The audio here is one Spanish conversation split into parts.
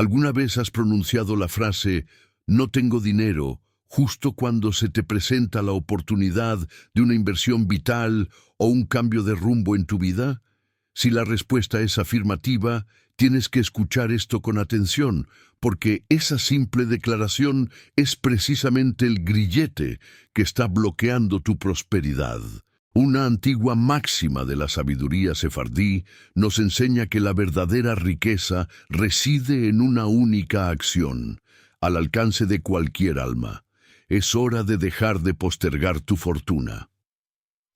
¿Alguna vez has pronunciado la frase "no tengo dinero" justo cuando se te presenta la oportunidad de una inversión vital o un cambio de rumbo en tu vida? Si la respuesta es afirmativa, tienes que escuchar esto con atención, porque esa simple declaración es precisamente el grillete que está bloqueando tu prosperidad. Una antigua máxima de la sabiduría sefardí nos enseña que la verdadera riqueza reside en una única acción, al alcance de cualquier alma. Es hora de dejar de postergar tu fortuna.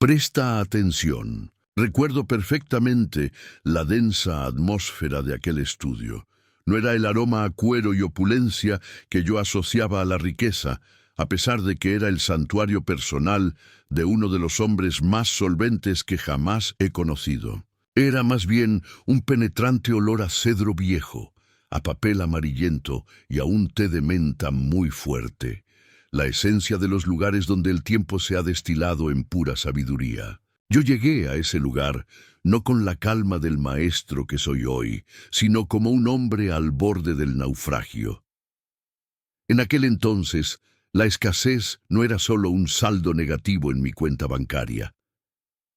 Presta atención. Recuerdo perfectamente la densa atmósfera de aquel estudio. No era el aroma a cuero y opulencia que yo asociaba a la riqueza, a pesar de que era el santuario personal de uno de los hombres más solventes que jamás he conocido. Era más bien un penetrante olor a cedro viejo, a papel amarillento y a un té de menta muy fuerte, la esencia de los lugares donde el tiempo se ha destilado en pura sabiduría. Yo llegué a ese lugar no con la calma del maestro que soy hoy, sino como un hombre al borde del naufragio. En aquel entonces, la escasez no era solo un saldo negativo en mi cuenta bancaria.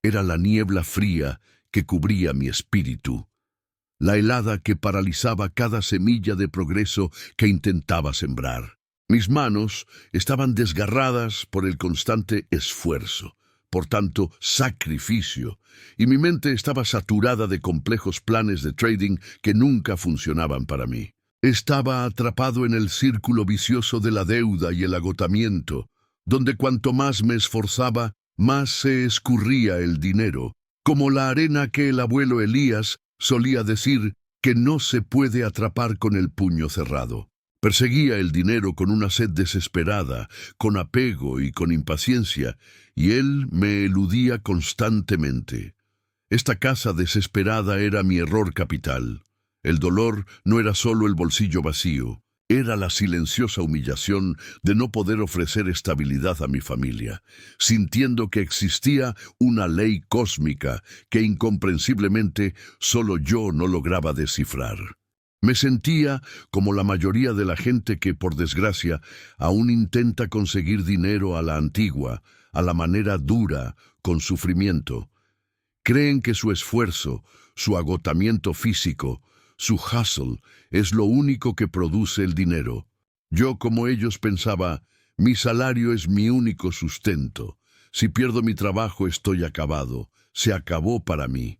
Era la niebla fría que cubría mi espíritu, la helada que paralizaba cada semilla de progreso que intentaba sembrar. Mis manos estaban desgarradas por el constante esfuerzo, por tanto sacrificio, y mi mente estaba saturada de complejos planes de trading que nunca funcionaban para mí. Estaba atrapado en el círculo vicioso de la deuda y el agotamiento, donde cuanto más me esforzaba, más se escurría el dinero, como la arena que el abuelo Elías solía decir que no se puede atrapar con el puño cerrado. Perseguía el dinero con una sed desesperada, con apego y con impaciencia, y él me eludía constantemente. Esta caza desesperada era mi error capital. El dolor no era solo el bolsillo vacío, era la silenciosa humillación de no poder ofrecer estabilidad a mi familia, sintiendo que existía una ley cósmica que incomprensiblemente solo yo no lograba descifrar. Me sentía como la mayoría de la gente que, por desgracia, aún intenta conseguir dinero a la antigua, a la manera dura, con sufrimiento. Creen que su esfuerzo, su agotamiento físico, su hustle es lo único que produce el dinero. Yo, como ellos, pensaba, mi salario es mi único sustento. Si pierdo mi trabajo estoy acabado. Se acabó para mí.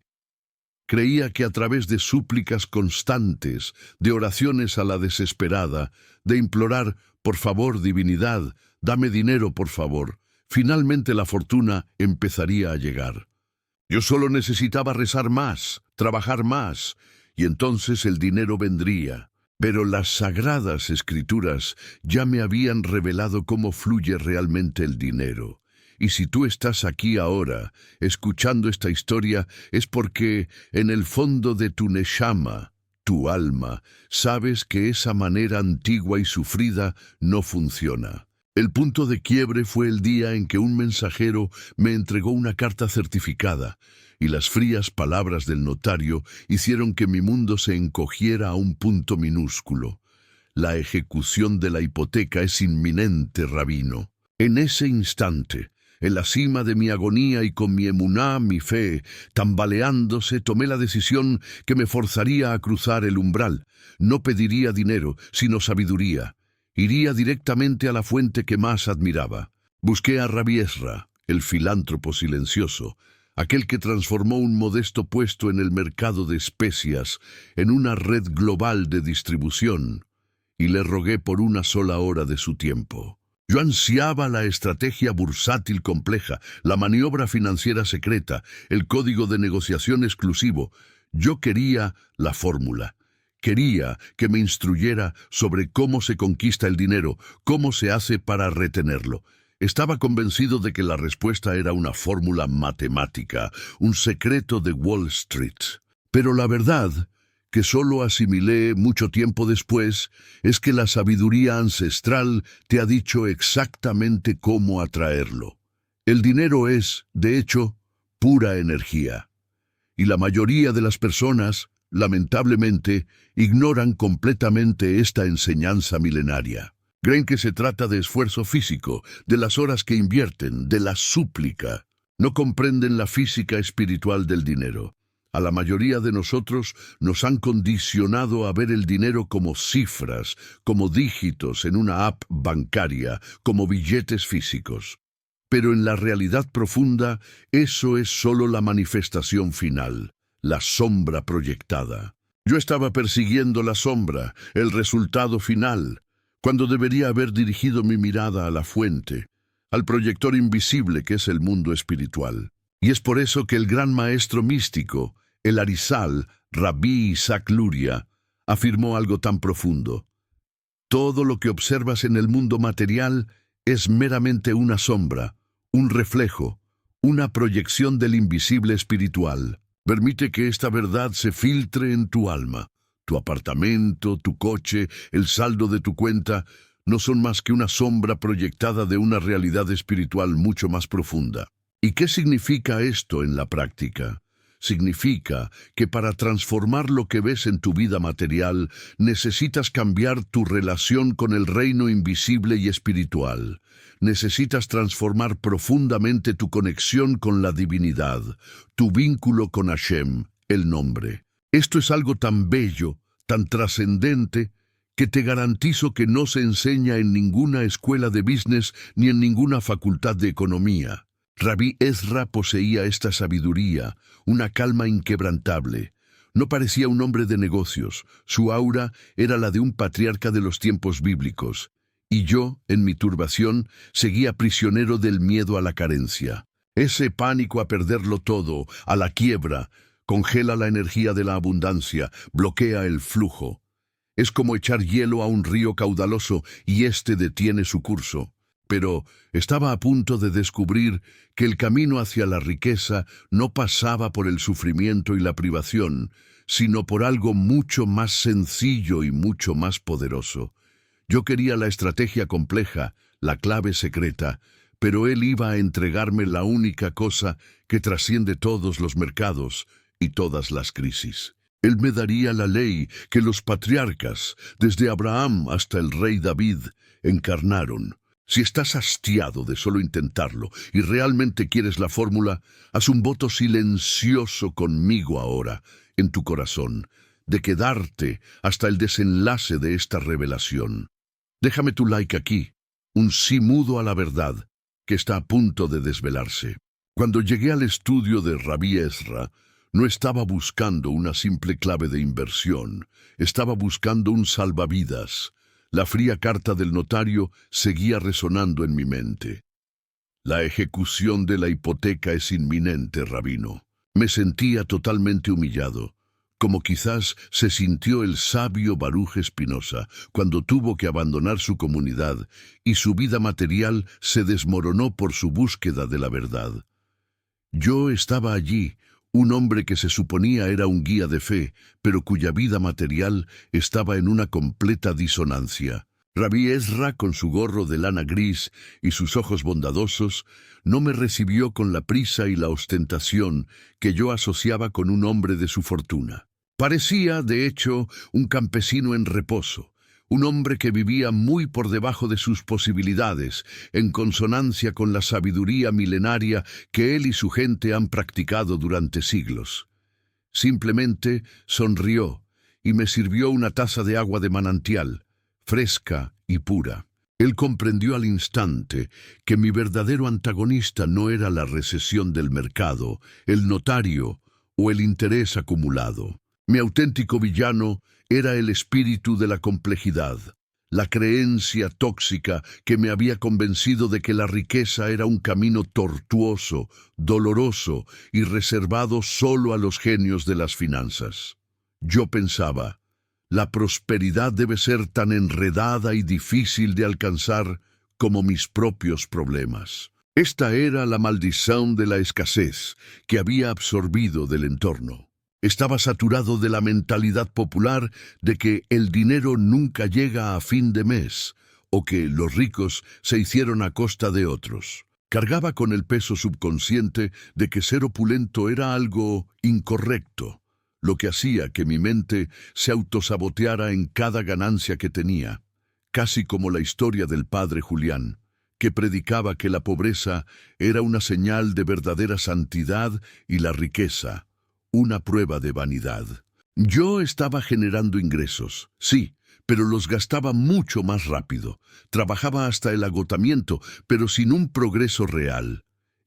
Creía que a través de súplicas constantes, de oraciones a la desesperada, de implorar, por favor, divinidad, dame dinero, por favor, finalmente la fortuna empezaría a llegar. Yo solo necesitaba rezar más, trabajar más, y entonces el dinero vendría. Pero las sagradas escrituras ya me habían revelado cómo fluye realmente el dinero. Y si tú estás aquí ahora, escuchando esta historia, es porque en el fondo de tu neshama, tu alma, sabes que esa manera antigua y sufrida no funciona. El punto de quiebre fue el día en que un mensajero me entregó una carta certificada, y las frías palabras del notario hicieron que mi mundo se encogiera a un punto minúsculo. La ejecución de la hipoteca es inminente, rabino. En ese instante, en la cima de mi agonía y con mi emuná, mi fe, tambaleándose, tomé la decisión que me forzaría a cruzar el umbral. No pediría dinero, sino sabiduría. Iría directamente a la fuente que más admiraba. Busqué a Rabbi Ezra, el filántropo silencioso, aquel que transformó un modesto puesto en el mercado de especias en una red global de distribución, y le rogué por una sola hora de su tiempo. Yo ansiaba la estrategia bursátil compleja, la maniobra financiera secreta, el código de negociación exclusivo. Yo quería la fórmula. Quería que me instruyera sobre cómo se conquista el dinero, cómo se hace para retenerlo. Estaba convencido de que la respuesta era una fórmula matemática, un secreto de Wall Street. Pero la verdad, que solo asimilé mucho tiempo después, es que la sabiduría ancestral te ha dicho exactamente cómo atraerlo. El dinero es, de hecho, pura energía. Y la mayoría de las personas lamentablemente, ignoran completamente esta enseñanza milenaria. Creen que se trata de esfuerzo físico, de las horas que invierten, de la súplica. No comprenden la física espiritual del dinero. A la mayoría de nosotros nos han condicionado a ver el dinero como cifras, como dígitos en una app bancaria, como billetes físicos. Pero en la realidad profunda, eso es solo la manifestación final, la sombra proyectada. Yo estaba persiguiendo la sombra, el resultado final, cuando debería haber dirigido mi mirada a la fuente, al proyector invisible que es el mundo espiritual. Y es por eso que el gran maestro místico, el Arizal, Rabí Isaac Luria, afirmó algo tan profundo. Todo lo que observas en el mundo material es meramente una sombra, un reflejo, una proyección del invisible espiritual. Permite que esta verdad se filtre en tu alma. Tu apartamento, tu coche, el saldo de tu cuenta, no son más que una sombra proyectada de una realidad espiritual mucho más profunda. ¿Y qué significa esto en la práctica? Significa que para transformar lo que ves en tu vida material, necesitas cambiar tu relación con el reino invisible y espiritual. Necesitas transformar profundamente tu conexión con la divinidad, tu vínculo con Hashem, el nombre. Esto es algo tan bello, tan trascendente, que te garantizo que no se enseña en ninguna escuela de business ni en ninguna facultad de economía. Rabí Ezra poseía esta sabiduría, una calma inquebrantable. No parecía un hombre de negocios, su aura era la de un patriarca de los tiempos bíblicos. Y yo, en mi turbación, seguía prisionero del miedo a la carencia. Ese pánico a perderlo todo, a la quiebra, congela la energía de la abundancia, bloquea el flujo. Es como echar hielo a un río caudaloso y éste detiene su curso. Pero estaba a punto de descubrir que el camino hacia la riqueza no pasaba por el sufrimiento y la privación, sino por algo mucho más sencillo y mucho más poderoso. Yo quería la estrategia compleja, la clave secreta, pero él iba a entregarme la única cosa que trasciende todos los mercados y todas las crisis. Él me daría la ley que los patriarcas, desde Abraham hasta el rey David, encarnaron. Si estás hastiado de solo intentarlo y realmente quieres la fórmula, haz un voto silencioso conmigo ahora, en tu corazón, de quedarte hasta el desenlace de esta revelación. Déjame tu like aquí, un sí mudo a la verdad, que está a punto de desvelarse. Cuando llegué al estudio de Rabí Ezra, no estaba buscando una simple clave de inversión, estaba buscando un salvavidas. La fría carta del notario seguía resonando en mi mente. La ejecución de la hipoteca es inminente, rabino. Me sentía totalmente humillado, como quizás se sintió el sabio Baruch Espinosa cuando tuvo que abandonar su comunidad y su vida material se desmoronó por su búsqueda de la verdad. Yo estaba allí, un hombre que se suponía era un guía de fe, pero cuya vida material estaba en una completa disonancia. Rabí Ezra, con su gorro de lana gris y sus ojos bondadosos, no me recibió con la prisa y la ostentación que yo asociaba con un hombre de su fortuna. Parecía, de hecho, un campesino en reposo, un hombre que vivía muy por debajo de sus posibilidades, en consonancia con la sabiduría milenaria que él y su gente han practicado durante siglos. Simplemente sonrió y me sirvió una taza de agua de manantial, fresca y pura. Él comprendió al instante que mi verdadero antagonista no era la recesión del mercado, el notario o el interés acumulado. Mi auténtico villano era el espíritu de la complejidad, la creencia tóxica que me había convencido de que la riqueza era un camino tortuoso, doloroso y reservado solo a los genios de las finanzas. Yo pensaba, la prosperidad debe ser tan enredada y difícil de alcanzar como mis propios problemas. Esta era la maldición de la escasez que había absorbido del entorno. Estaba saturado de la mentalidad popular de que el dinero nunca llega a fin de mes, o que los ricos se hicieron a costa de otros. Cargaba con el peso subconsciente de que ser opulento era algo incorrecto, lo que hacía que mi mente se autosaboteara en cada ganancia que tenía, casi como la historia del padre Julián, que predicaba que la pobreza era una señal de verdadera santidad y la riqueza, una prueba de vanidad. Yo estaba generando ingresos, sí, pero los gastaba mucho más rápido. Trabajaba hasta el agotamiento, pero sin un progreso real.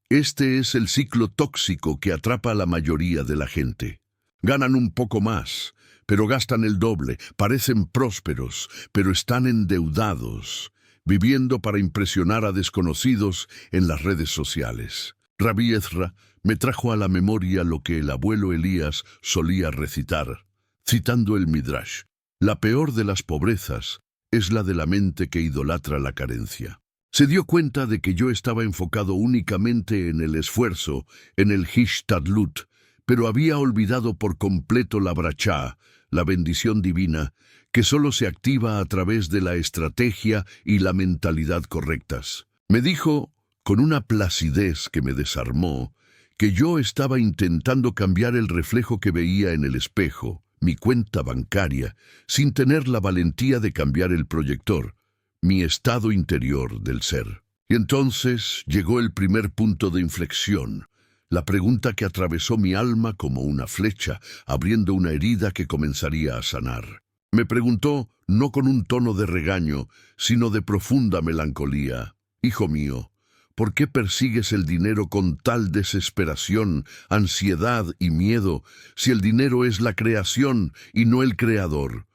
Este es el ciclo tóxico que atrapa a la mayoría de la gente. Ganan un poco más, pero gastan el doble, parecen prósperos, pero están endeudados, viviendo para impresionar a desconocidos en las redes sociales. Rabí Ezra me trajo a la memoria lo que el abuelo Elías solía recitar, citando el Midrash: la peor de las pobrezas es la de la mente que idolatra la carencia. Se dio cuenta de que yo estaba enfocado únicamente en el esfuerzo, en el Hishtadlut, pero había olvidado por completo la brachá, la bendición divina, que solo se activa a través de la estrategia y la mentalidad correctas. Me dijo, con una placidez que me desarmó, que yo estaba intentando cambiar el reflejo que veía en el espejo, mi cuenta bancaria, sin tener la valentía de cambiar el proyector, mi estado interior del ser. Y entonces llegó el primer punto de inflexión, la pregunta que atravesó mi alma como una flecha, abriendo una herida que comenzaría a sanar. Me preguntó, no con un tono de regaño, sino de profunda melancolía: hijo mío, ¿por qué persigues el dinero con tal desesperación, ansiedad y miedo, si el dinero es la creación y no el creador?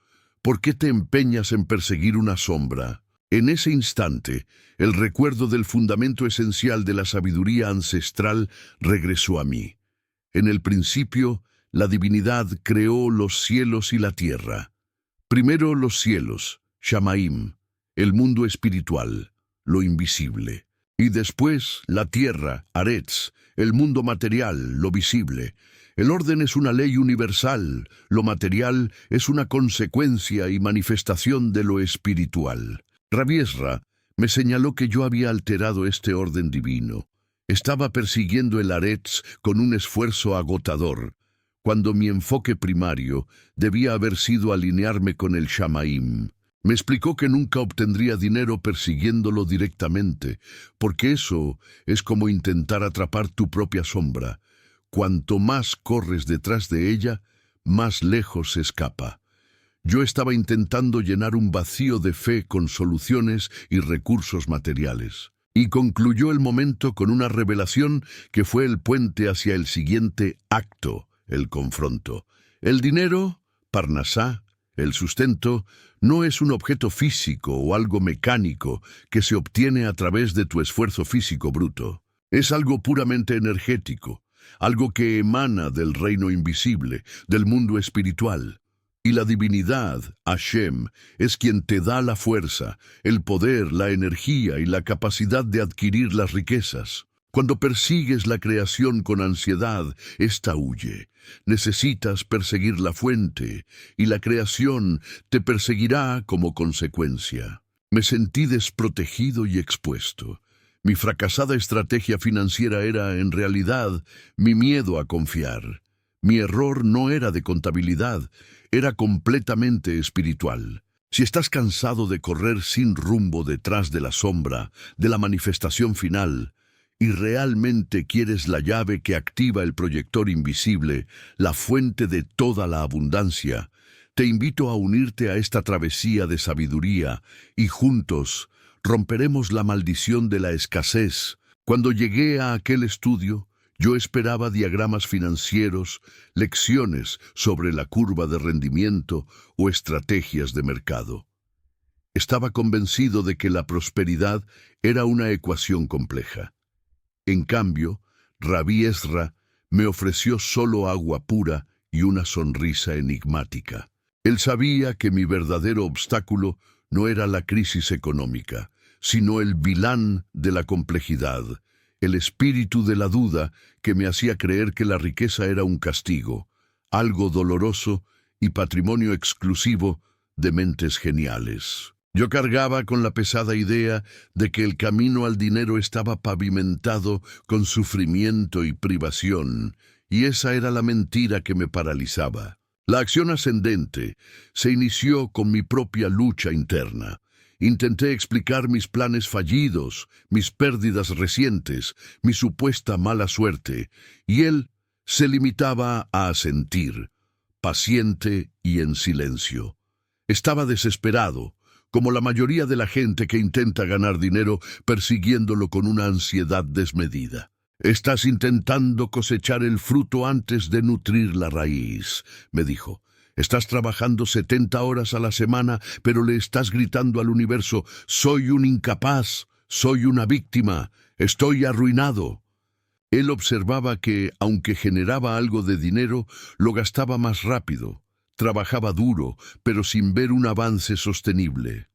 ¿Por qué te empeñas en perseguir una sombra? En ese instante, el recuerdo del fundamento esencial de la sabiduría ancestral regresó a mí. En el principio, la divinidad creó los cielos y la tierra. Primero los cielos, Shamaim, el mundo espiritual, lo invisible. Y después la tierra, Aretz, el mundo material, lo visible. El orden es una ley universal, lo material es una consecuencia y manifestación de lo espiritual. Rabí Ezra me señaló que yo había alterado este orden divino. Estaba persiguiendo el Aretz con un esfuerzo agotador, cuando mi enfoque primario debía haber sido alinearme con el Shamaim. Me explicó que nunca obtendría dinero persiguiéndolo directamente, porque eso es como intentar atrapar tu propia sombra. Cuanto más corres detrás de ella, más lejos se escapa. Yo estaba intentando llenar un vacío de fe con soluciones y recursos materiales. Y concluyó el momento con una revelación que fue el puente hacia el siguiente acto, el confronto. El dinero, Parnasá, el sustento, no es un objeto físico o algo mecánico que se obtiene a través de tu esfuerzo físico bruto. Es algo puramente energético, algo que emana del reino invisible, del mundo espiritual. Y la divinidad, Hashem, es quien te da la fuerza, el poder, la energía y la capacidad de adquirir las riquezas. Cuando persigues la creación con ansiedad, ésta huye. Necesitas perseguir la fuente, y la creación te perseguirá como consecuencia. Me sentí desprotegido y expuesto. Mi fracasada estrategia financiera era, en realidad, mi miedo a confiar. Mi error no era de contabilidad, era completamente espiritual. Si estás cansado de correr sin rumbo detrás de la sombra, de la manifestación final, y realmente quieres la llave que activa el proyector invisible, la fuente de toda la abundancia, te invito a unirte a esta travesía de sabiduría y juntos romperemos la maldición de la escasez. Cuando llegué a aquel estudio, yo esperaba diagramas financieros, lecciones sobre la curva de rendimiento o estrategias de mercado. Estaba convencido de que la prosperidad era una ecuación compleja. En cambio, Rabí Ezra me ofreció solo agua pura y una sonrisa enigmática. Él sabía que mi verdadero obstáculo no era la crisis económica, sino el vilán de la complejidad, el espíritu de la duda que me hacía creer que la riqueza era un castigo, algo doloroso y patrimonio exclusivo de mentes geniales. Yo cargaba con la pesada idea de que el camino al dinero estaba pavimentado con sufrimiento y privación, y esa era la mentira que me paralizaba. La acción ascendente se inició con mi propia lucha interna. Intenté explicar mis planes fallidos, mis pérdidas recientes, mi supuesta mala suerte, y él se limitaba a asentir, paciente y en silencio. Estaba desesperado, como la mayoría de la gente que intenta ganar dinero persiguiéndolo con una ansiedad desmedida. «Estás intentando cosechar el fruto antes de nutrir la raíz», me dijo. «Estás trabajando 70 horas a la semana, pero le estás gritando al universo, soy un incapaz, soy una víctima, estoy arruinado». Él observaba que, aunque generaba algo de dinero, lo gastaba más rápido. Trabajaba duro, pero sin ver un avance sostenible.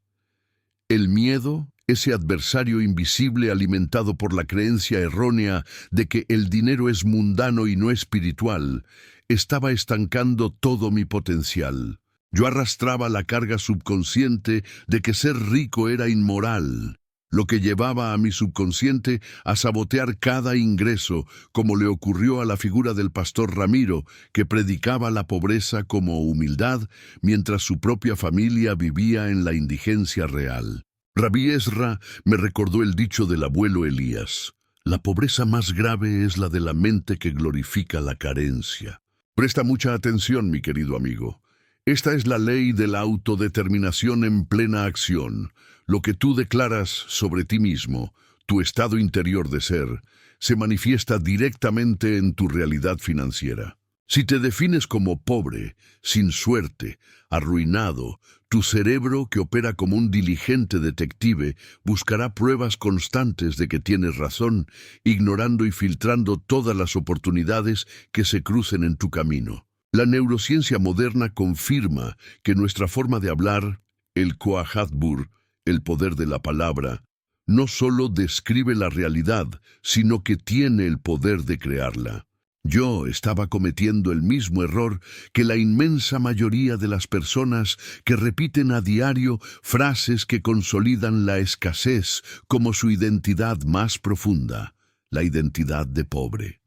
El miedo, ese adversario invisible alimentado por la creencia errónea de que el dinero es mundano y no espiritual, estaba estancando todo mi potencial. Yo arrastraba la carga subconsciente de que ser rico era inmoral, lo que llevaba a mi subconsciente a sabotear cada ingreso, como le ocurrió a la figura del pastor Ramiro, que predicaba la pobreza como humildad, mientras su propia familia vivía en la indigencia real. Rabí Ezra me recordó el dicho del abuelo Elías: la pobreza más grave es la de la mente que glorifica la carencia. Presta mucha atención, mi querido amigo. Esta es la ley de la autodeterminación en plena acción. Lo que tú declaras sobre ti mismo, tu estado interior de ser, se manifiesta directamente en tu realidad financiera. Si te defines como pobre, sin suerte, arruinado, tu cerebro, que opera como un diligente detective, buscará pruebas constantes de que tienes razón, ignorando y filtrando todas las oportunidades que se crucen en tu camino. La neurociencia moderna confirma que nuestra forma de hablar, el Kohathbur, el poder de la palabra, no solo describe la realidad, sino que tiene el poder de crearla. Yo estaba cometiendo el mismo error que la inmensa mayoría de las personas que repiten a diario frases que consolidan la escasez como su identidad más profunda, la identidad de pobre.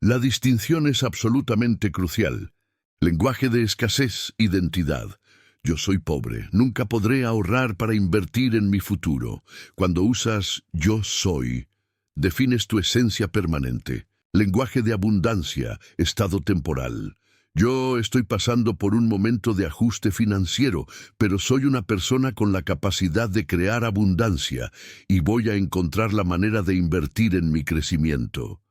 La distinción es absolutamente crucial. Lenguaje de escasez, identidad. Yo soy pobre, nunca podré ahorrar para invertir en mi futuro. Cuando usas yo soy, defines tu esencia permanente. Lenguaje de abundancia, estado temporal. Yo estoy pasando por un momento de ajuste financiero, pero soy una persona con la capacidad de crear abundancia y voy a encontrar la manera de invertir en mi crecimiento.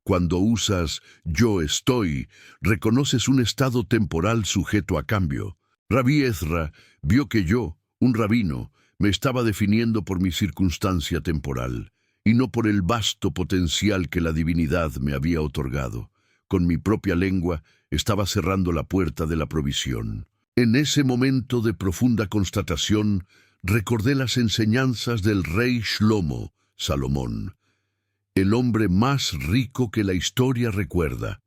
Cuando usas yo estoy, reconoces un estado temporal sujeto a cambio. Rabí Ezra vio que yo, un rabino, me estaba definiendo por mi circunstancia temporal, y no por el vasto potencial que la divinidad me había otorgado. Con mi propia lengua estaba cerrando la puerta de la provisión. En ese momento de profunda constatación, recordé las enseñanzas del rey Shlomo, Salomón, el hombre más rico que la historia recuerda.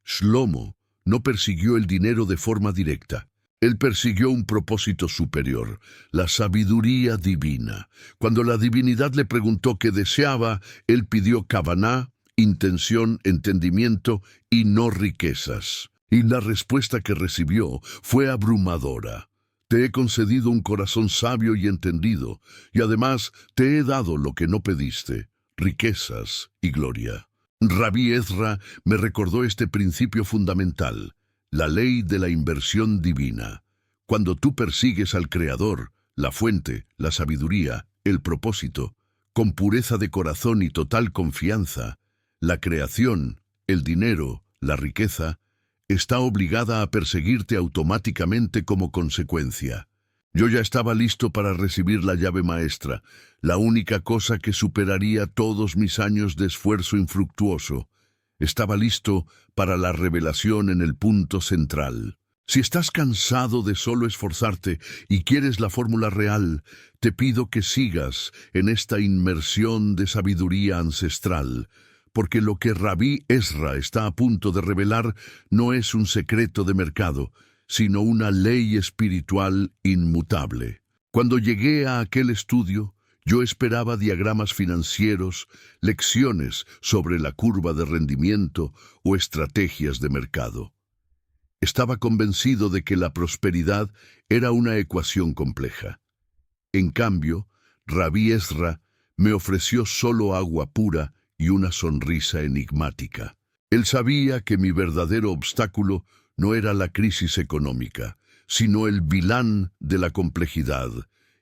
Shlomo no persiguió el dinero de forma directa. Él persiguió un propósito superior, la sabiduría divina. Cuando la divinidad le preguntó qué deseaba, él pidió kavaná, intención, entendimiento y no riquezas. Y la respuesta que recibió fue abrumadora. Te he concedido un corazón sabio y entendido, y además te he dado lo que no pediste, riquezas y gloria. Rabí Ezra me recordó este principio fundamental. La ley de la inversión divina. Cuando tú persigues al Creador, la fuente, la sabiduría, el propósito, con pureza de corazón y total confianza, la creación, el dinero, la riqueza, está obligada a perseguirte automáticamente como consecuencia. Yo ya estaba listo para recibir la llave maestra, la única cosa que superaría todos mis años de esfuerzo infructuoso. Estaba listo para la revelación en el punto central. Si estás cansado de solo esforzarte y quieres la fórmula real, te pido que sigas en esta inmersión de sabiduría ancestral, porque lo que Rabí Ezra está a punto de revelar no es un secreto de mercado, sino una ley espiritual inmutable. Cuando llegué a aquel estudio, Yo esperaba diagramas financieros, lecciones sobre la curva de rendimiento o estrategias de mercado. Estaba convencido de que la prosperidad era una ecuación compleja. En cambio, Rabí Ezra me ofreció solo agua pura y una sonrisa enigmática. Él sabía que mi verdadero obstáculo no era la crisis económica, sino el vilán de la complejidad,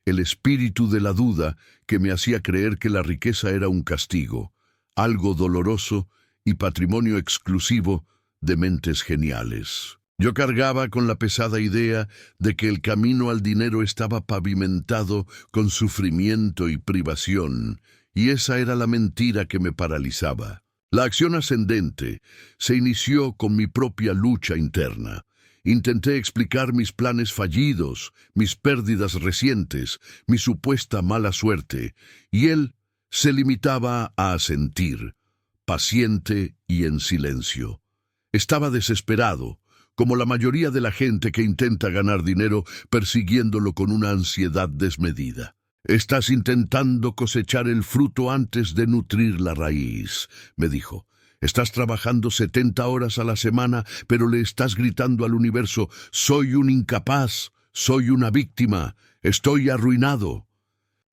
el espíritu de la duda que me hacía creer que la riqueza era un castigo, algo doloroso y patrimonio exclusivo de mentes geniales. Yo cargaba con la pesada idea de que el camino al dinero estaba pavimentado con sufrimiento y privación, y esa era la mentira que me paralizaba. La acción ascendente se inició con mi propia lucha interna. Intenté explicar mis planes fallidos, mis pérdidas recientes, mi supuesta mala suerte, y él se limitaba a asentir, paciente y en silencio. Estaba desesperado, como la mayoría de la gente que intenta ganar dinero persiguiéndolo con una ansiedad desmedida. «Estás intentando cosechar el fruto antes de nutrir la raíz», me dijo. «Estás trabajando 70 horas a la semana, pero le estás gritando al universo, soy un incapaz, soy una víctima, estoy arruinado».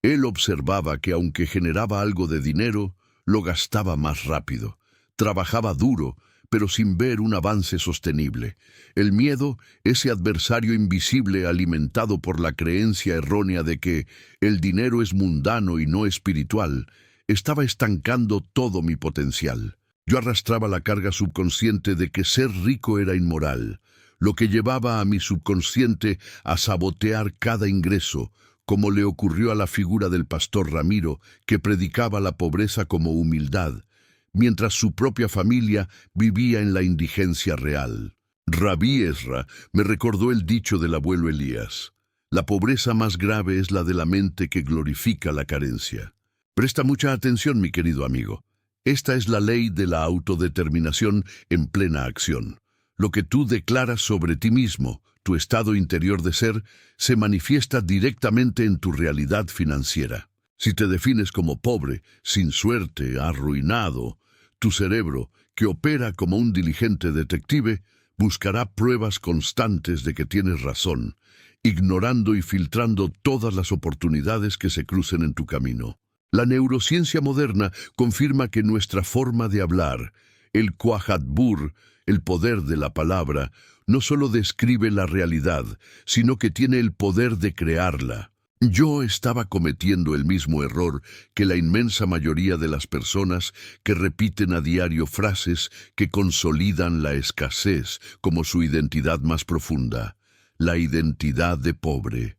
Él observaba que aunque generaba algo de dinero, lo gastaba más rápido. Trabajaba duro, pero sin ver un avance sostenible. El miedo, ese adversario invisible alimentado por la creencia errónea de que el dinero es mundano y no espiritual, estaba estancando todo mi potencial. Yo arrastraba la carga subconsciente de que ser rico era inmoral, lo que llevaba a mi subconsciente a sabotear cada ingreso, como le ocurrió a la figura del pastor Ramiro, que predicaba la pobreza como humildad, mientras su propia familia vivía en la indigencia real. Rabí Ezra me recordó el dicho del abuelo Elías: la pobreza más grave es la de la mente que glorifica la carencia. Presta mucha atención, mi querido amigo. Esta es la ley de la autodeterminación en plena acción. Lo que tú declaras sobre ti mismo, tu estado interior de ser, se manifiesta directamente en tu realidad financiera. Si te defines como pobre, sin suerte, arruinado, tu cerebro, que opera como un diligente detective, buscará pruebas constantes de que tienes razón, ignorando y filtrando todas las oportunidades que se crucen en tu camino. La neurociencia moderna confirma que nuestra forma de hablar, el Quajadbur, el poder de la palabra, no solo describe la realidad, sino que tiene el poder de crearla. Yo estaba cometiendo el mismo error que la inmensa mayoría de las personas que repiten a diario frases que consolidan la escasez como su identidad más profunda, la identidad de pobre.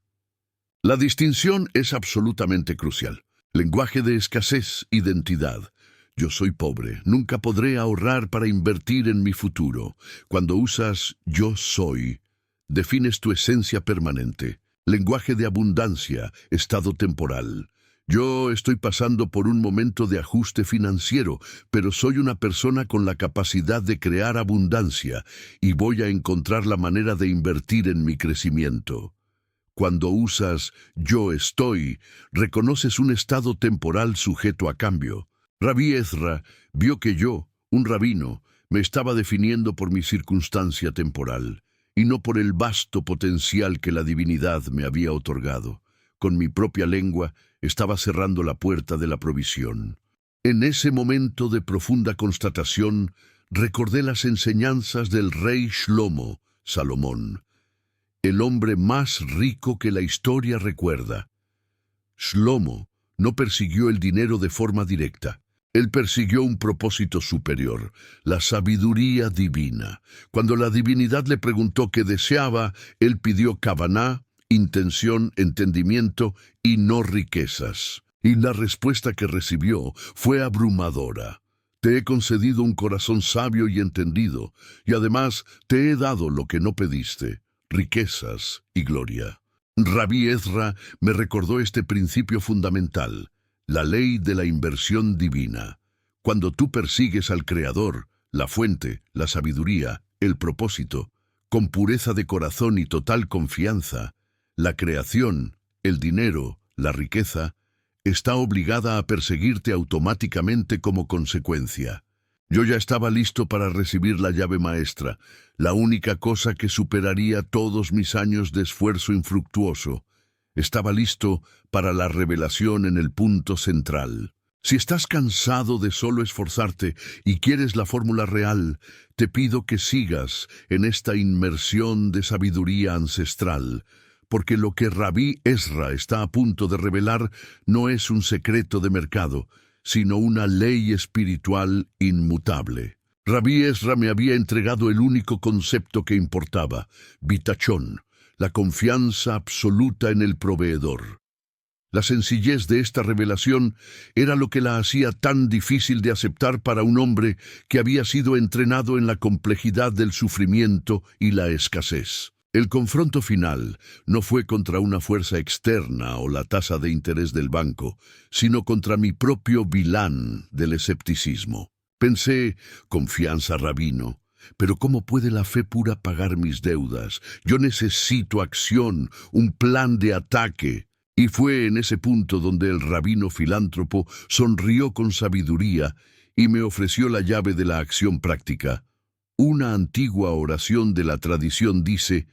La distinción es absolutamente crucial. Lenguaje de escasez, identidad. Yo soy pobre, nunca podré ahorrar para invertir en mi futuro. Cuando usas yo soy, defines tu esencia permanente. Lenguaje de abundancia, estado temporal. Yo estoy pasando por un momento de ajuste financiero, pero soy una persona con la capacidad de crear abundancia y voy a encontrar la manera de invertir en mi crecimiento. Cuando usas yo estoy, reconoces un estado temporal sujeto a cambio. Rabí Ezra vio que yo, un rabino, me estaba definiendo por mi circunstancia temporal, y no por el vasto potencial que la divinidad me había otorgado. Con mi propia lengua estaba cerrando la puerta de la provisión. En ese momento de profunda constatación, recordé las enseñanzas del rey Shlomo, Salomón, el hombre más rico que la historia recuerda. Shlomo no persiguió el dinero de forma directa. Él persiguió un propósito superior, la sabiduría divina. Cuando la divinidad le preguntó qué deseaba, él pidió kavaná, intención, entendimiento y no riquezas. Y la respuesta que recibió fue abrumadora. Te he concedido un corazón sabio y entendido, y además te he dado lo que no pediste, riquezas y gloria. Rabí Ezra me recordó este principio fundamental. La ley de la inversión divina. Cuando tú persigues al Creador, la fuente, la sabiduría, el propósito, con pureza de corazón y total confianza, la creación, el dinero, la riqueza, está obligada a perseguirte automáticamente como consecuencia. Yo ya estaba listo para recibir la llave maestra, la única cosa que superaría todos mis años de esfuerzo infructuoso. Estaba listo para la revelación en el punto central. Si estás cansado de solo esforzarte y quieres la fórmula real, te pido que sigas en esta inmersión de sabiduría ancestral, porque lo que Rabí Ezra está a punto de revelar no es un secreto de mercado, sino una ley espiritual inmutable. Rabí Ezra me había entregado el único concepto que importaba, bitachón, la confianza absoluta en el proveedor. La sencillez de esta revelación era lo que la hacía tan difícil de aceptar para un hombre que había sido entrenado en la complejidad del sufrimiento y la escasez. El confronto final no fue contra una fuerza externa o la tasa de interés del banco, sino contra mi propio vilán del escepticismo. Pensé, confianza rabino, pero ¿cómo puede la fe pura pagar mis deudas? Yo necesito acción, un plan de ataque. Y fue en ese punto donde el rabino filántropo sonrió con sabiduría y me ofreció la llave de la acción práctica. Una antigua oración de la tradición dice: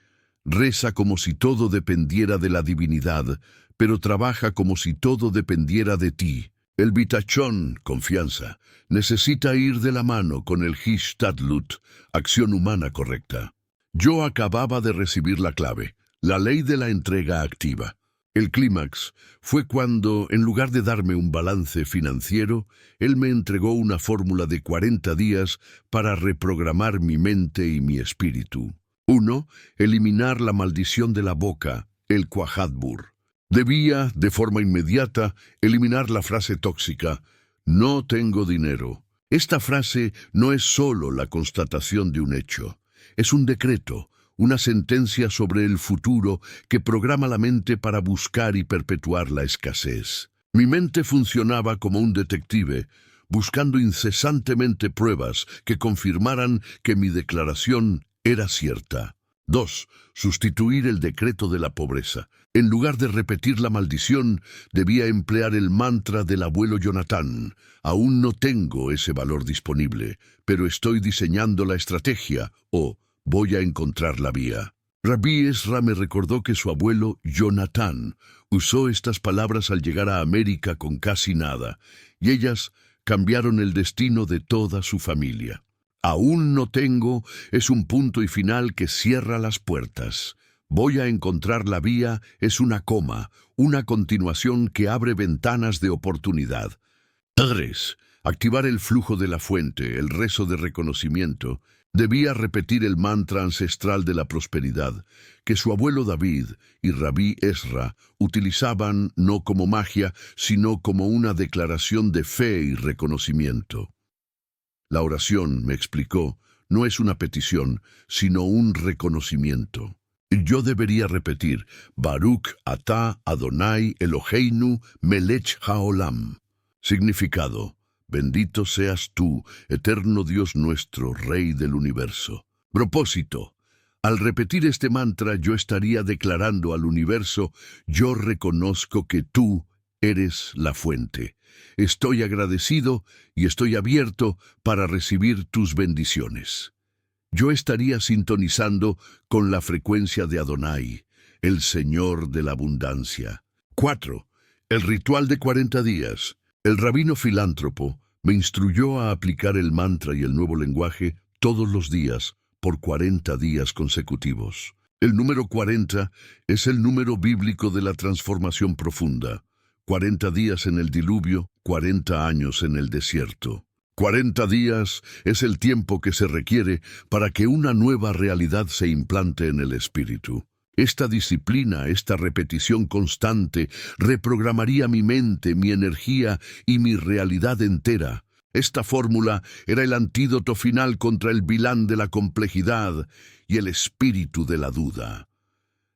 reza como si todo dependiera de la divinidad, pero trabaja como si todo dependiera de ti. El bitachón, confianza, necesita ir de la mano con el hishtadlut, acción humana correcta. Yo acababa de recibir la clave, la ley de la entrega activa. El clímax fue cuando, en lugar de darme un balance financiero, él me entregó una fórmula de 40 días para reprogramar mi mente y mi espíritu. 1. Eliminar la maldición de la boca, el quajadbur. Debía, de forma inmediata, eliminar la frase tóxica, no tengo dinero. Esta frase no es solo la constatación de un hecho, es un decreto, una sentencia sobre el futuro que programa la mente para buscar y perpetuar la escasez. Mi mente funcionaba como un detective, buscando incesantemente pruebas que confirmaran que mi declaración era cierta. 2. Sustituir el decreto de la pobreza. En lugar de repetir la maldición, debía emplear el mantra del abuelo Jonatán. Aún no tengo ese valor disponible, pero estoy diseñando la estrategia, o voy a encontrar la vía. Rabí Ezra me recordó que su abuelo Jonatán usó estas palabras al llegar a América con casi nada, y ellas cambiaron el destino de toda su familia. Aún no tengo es un punto y final que cierra las puertas. Voy a encontrar la vía es una coma, una continuación que abre ventanas de oportunidad. 3. Activar el flujo de la fuente, el rezo de reconocimiento. Debía repetir el mantra ancestral de la prosperidad, que su abuelo David y Rabí Ezra utilizaban no como magia, sino como una declaración de fe y reconocimiento. La oración, me explicó, no es una petición, sino un reconocimiento. Yo debería repetir, Baruch atah Adonai Eloheinu melech haolam. Significado: bendito seas tú, eterno Dios nuestro, Rey del universo. Propósito: al repetir este mantra yo estaría declarando al universo, yo reconozco que tú eres la fuente. Estoy agradecido y estoy abierto para recibir tus bendiciones. Yo estaría sintonizando con la frecuencia de Adonai, el Señor de la abundancia. 4. El ritual de 40 días. El rabino filántropo me instruyó a aplicar el mantra y el nuevo lenguaje todos los días por 40 días consecutivos. El número 40 es el número bíblico de la transformación profunda. 40 días en el diluvio, 40 años en el desierto. 40 días es el tiempo que se requiere para que una nueva realidad se implante en el espíritu. Esta disciplina, esta repetición constante, reprogramaría mi mente, mi energía y mi realidad entera. Esta fórmula era el antídoto final contra el vilán de la complejidad y el espíritu de la duda.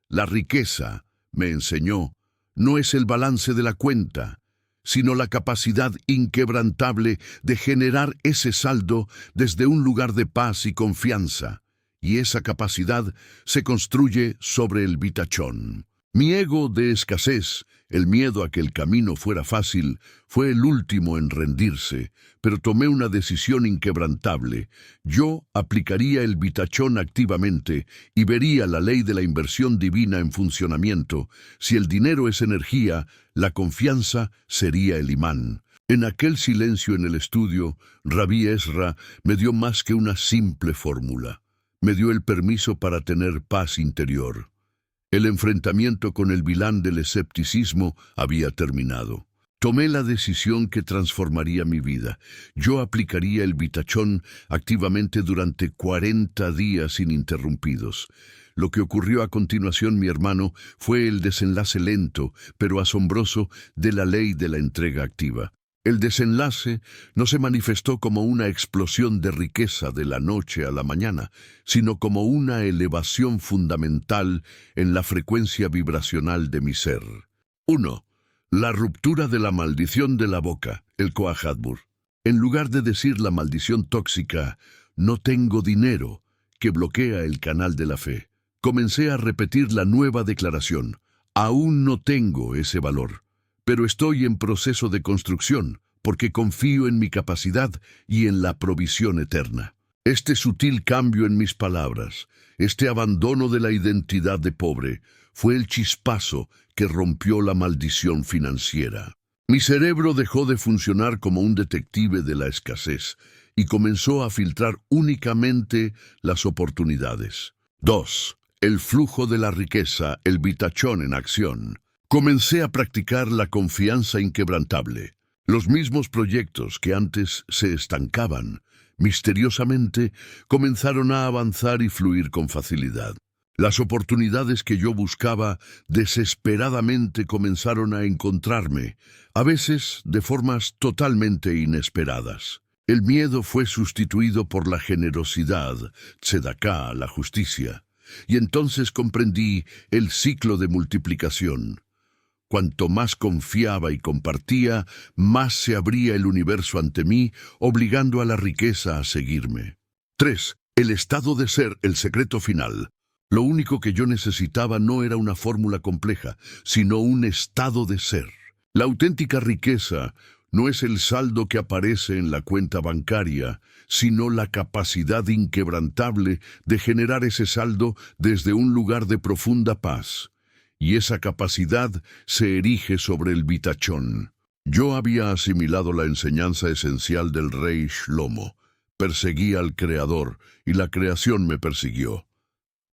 La riqueza, me enseñó, no es el balance de la cuenta, sino la capacidad inquebrantable de generar ese saldo desde un lugar de paz y confianza. Y esa capacidad se construye sobre el bitachón. Mi ego de escasez, el miedo a que el camino fuera fácil, fue el último en rendirse, pero tomé una decisión inquebrantable. Yo aplicaría el vitachón activamente y vería la ley de la inversión divina en funcionamiento. Si el dinero es energía, la confianza sería el imán. En aquel silencio en el estudio, Rabí Ezra me dio más que una simple fórmula. Me dio el permiso para tener paz interior. El enfrentamiento con el vilán del escepticismo había terminado. Tomé la decisión que transformaría mi vida. Yo aplicaría el vitachón activamente durante 40 días ininterrumpidos. Lo que ocurrió a continuación, mi hermano, fue el desenlace lento, pero asombroso, de la ley de la entrega activa. El desenlace no se manifestó como una explosión de riqueza de la noche a la mañana, sino como una elevación fundamental en la frecuencia vibracional de mi ser. 1. La ruptura de la maldición de la boca, el Koach Hadbur. En lugar de decir la maldición tóxica, no tengo dinero, que bloquea el canal de la fe, comencé a repetir la nueva declaración, aún no tengo ese valor. Pero estoy en proceso de construcción, porque confío en mi capacidad y en la provisión eterna. Este sutil cambio en mis palabras, este abandono de la identidad de pobre, fue el chispazo que rompió la maldición financiera. Mi cerebro dejó de funcionar como un detective de la escasez y comenzó a filtrar únicamente las oportunidades. 2. El flujo de la riqueza, el vitachón en acción. Comencé a practicar la confianza inquebrantable. Los mismos proyectos que antes se estancaban, misteriosamente, comenzaron a avanzar y fluir con facilidad. Las oportunidades que yo buscaba desesperadamente comenzaron a encontrarme, a veces de formas totalmente inesperadas. El miedo fue sustituido por la generosidad, tzedaká, la justicia, y entonces comprendí el ciclo de multiplicación. Cuanto más confiaba y compartía, más se abría el universo ante mí, obligando a la riqueza a seguirme. 3. El estado de ser, el secreto final. Lo único que yo necesitaba no era una fórmula compleja, sino un estado de ser. La auténtica riqueza no es el saldo que aparece en la cuenta bancaria, sino la capacidad inquebrantable de generar ese saldo desde un lugar de profunda paz. Y esa capacidad se erige sobre el vitachón. Yo había asimilado la enseñanza esencial del rey Shlomo. Perseguí al Creador, y la creación me persiguió.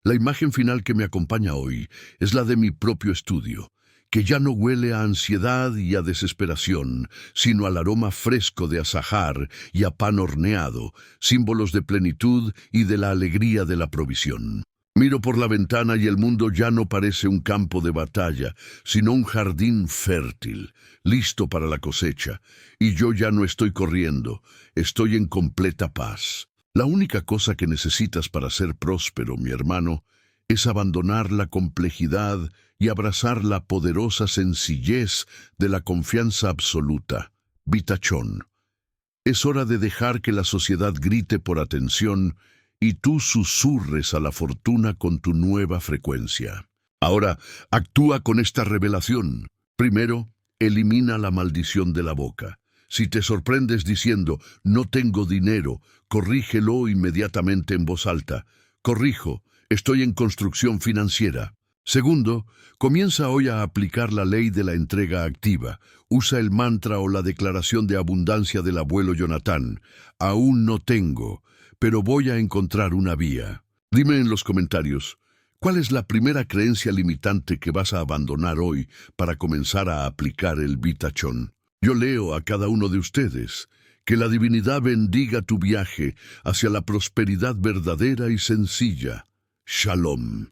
La imagen final que me acompaña hoy es la de mi propio estudio, que ya no huele a ansiedad y a desesperación, sino al aroma fresco de azahar y a pan horneado, símbolos de plenitud y de la alegría de la provisión. Miro por la ventana y el mundo ya no parece un campo de batalla, sino un jardín fértil, listo para la cosecha, y yo ya no estoy corriendo, estoy en completa paz. La única cosa que necesitas para ser próspero, mi hermano, es abandonar la complejidad y abrazar la poderosa sencillez de la confianza absoluta. Vitachón. Es hora de dejar que la sociedad grite por atención y tú susurres a la fortuna con tu nueva frecuencia. Ahora, actúa con esta revelación. Primero, elimina la maldición de la boca. Si te sorprendes diciendo, no tengo dinero, corrígelo inmediatamente en voz alta. Corrijo, estoy en construcción financiera. Segundo, comienza hoy a aplicar la ley de la entrega activa. Usa el mantra o la declaración de abundancia del abuelo Jonatán. Aún no tengo, pero voy a encontrar una vía. Dime en los comentarios, ¿cuál es la primera creencia limitante que vas a abandonar hoy para comenzar a aplicar el vitachón? Yo leo a cada uno de ustedes. Que la divinidad bendiga tu viaje hacia la prosperidad verdadera y sencilla. Shalom.